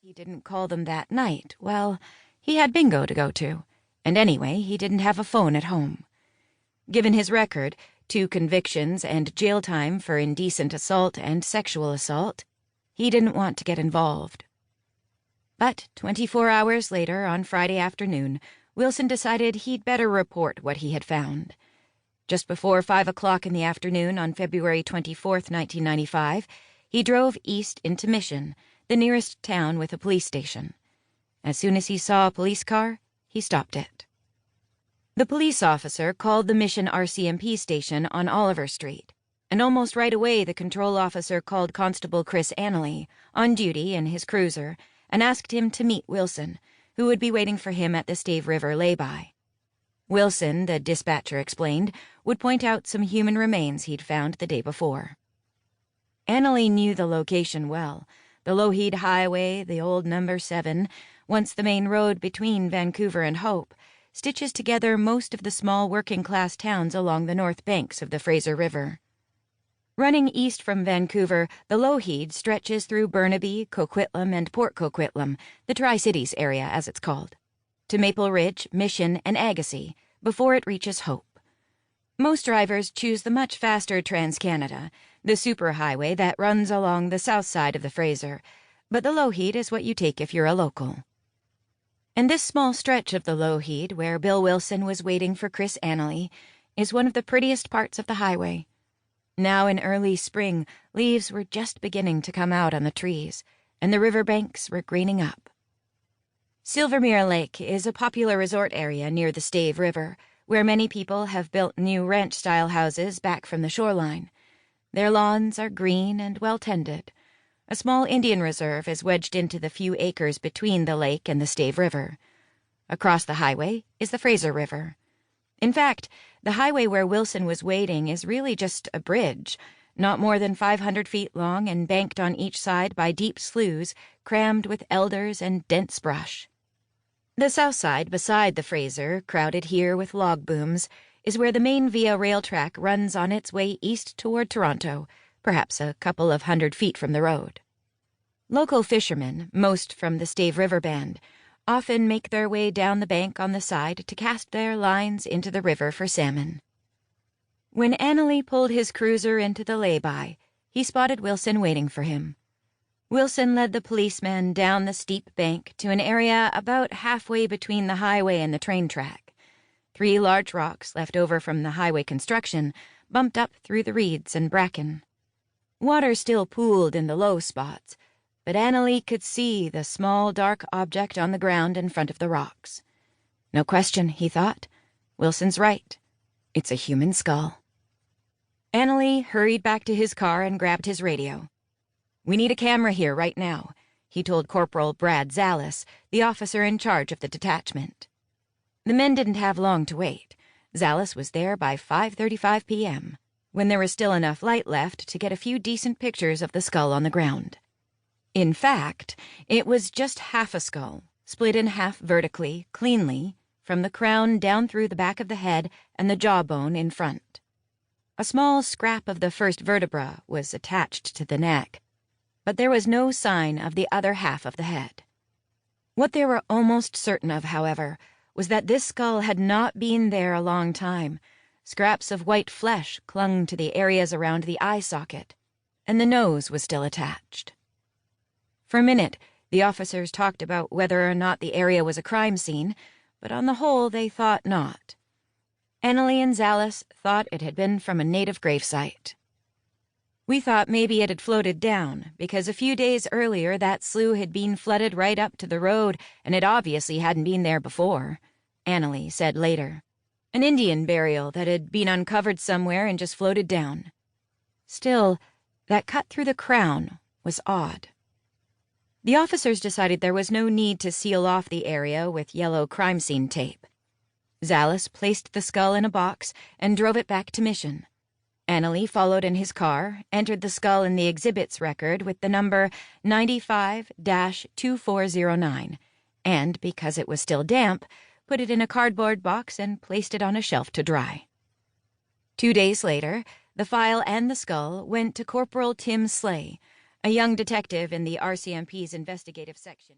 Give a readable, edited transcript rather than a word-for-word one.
He didn't call them that night. Well, he had bingo to go to, and anyway, he didn't have a phone at home. Given his record, 2 convictions and jail time for indecent assault and sexual assault, he didn't want to get involved. But 24 hours later, on Friday afternoon, Wilson decided he'd better report what he had found. Just before 5 o'clock in the afternoon on February 24th, 1995, he drove east into Mission, the nearest town with a police station. As soon as he saw a police car, he stopped it. The police officer called the Mission RCMP station on Oliver Street, and almost right away the control officer called Constable Chris Annally, on duty in his cruiser, and asked him to meet Wilson, who would be waiting for him at the Stave River lay-by. Wilson, the dispatcher explained, would point out some human remains he'd found the day before. Annally knew the location well. The Lougheed Highway, the old number 7, once the main road between Vancouver and Hope, stitches together most of the small working-class towns along the north banks of the Fraser River. Running east from Vancouver, the Lougheed stretches through Burnaby, Coquitlam, and Port Coquitlam, the Tri-Cities area as it's called, to Maple Ridge, Mission, and Agassiz, before it reaches Hope. Most drivers choose the much faster Trans-Canada, the superhighway that runs along the south side of the Fraser, but the Lougheed is what you take if you're a local. And this small stretch of the Lougheed, where Bill Wilson was waiting for Chris Annally, is one of the prettiest parts of the highway. Now in early spring, leaves were just beginning to come out on the trees, and the riverbanks were greening up. Silvermere Lake is a popular resort area near the Stave River, where many people have built new ranch-style houses back from the shoreline. Their lawns are green and well-tended. A small Indian reserve is wedged into the few acres between the lake and the Stave River. Across the highway is the Fraser River. In fact, the highway where Wilson was waiting is really just a bridge, not more than 500 feet long and banked on each side by deep sloughs crammed with elders and dense brush. The south side, beside the Fraser, crowded here with log booms, is where the main Via Rail track runs on its way east toward Toronto, perhaps a couple of 100 feet from the road. Local fishermen, most from the Stave River Band, often make their way down the bank on the side to cast their lines into the river for salmon. When Annally pulled his cruiser into the lay-by, he spotted Wilson waiting for him. Wilson led the policeman down the steep bank to an area about halfway between the highway and the train track. 3 large rocks left over from the highway construction bumped up through the reeds and bracken. Water still pooled in the low spots, but Annally could see the small dark object on the ground in front of the rocks. No question, he thought. Wilson's right. It's a human skull. Annally hurried back to his car and grabbed his radio. "We need a camera here right now," he told Corporal Brad Zallis, the officer in charge of the detachment. The men didn't have long to wait. Zallis was there by 5:35 p.m., when there was still enough light left to get a few decent pictures of the skull on the ground. In fact, it was just half a skull, split in half vertically, cleanly, from the crown down through the back of the head and the jawbone in front. A small scrap of the first vertebra was attached to the neck, but there was no sign of the other half of the head. What they were almost certain of, however, was that this skull had not been there a long time. Scraps of white flesh clung to the areas around the eye socket, and the nose was still attached. For a minute, the officers talked about whether or not the area was a crime scene, but on the whole they thought not. Annally and Zallis thought it had been from a native gravesite. "We thought maybe it had floated down, because a few days earlier that slough had been flooded right up to the road, and it obviously hadn't been there before," Annally said later. "An Indian burial that had been uncovered somewhere and just floated down." Still, that cut through the crown was odd. The officers decided there was no need to seal off the area with yellow crime scene tape. Zallis placed the skull in a box and drove it back to Mission. Annally followed in his car, entered the skull in the exhibits record with the number 95-2409, and, because it was still damp, put it in a cardboard box and placed it on a shelf to dry. 2 days later, the file and the skull went to Corporal Tim Slay, a young detective in the RCMP's investigative section.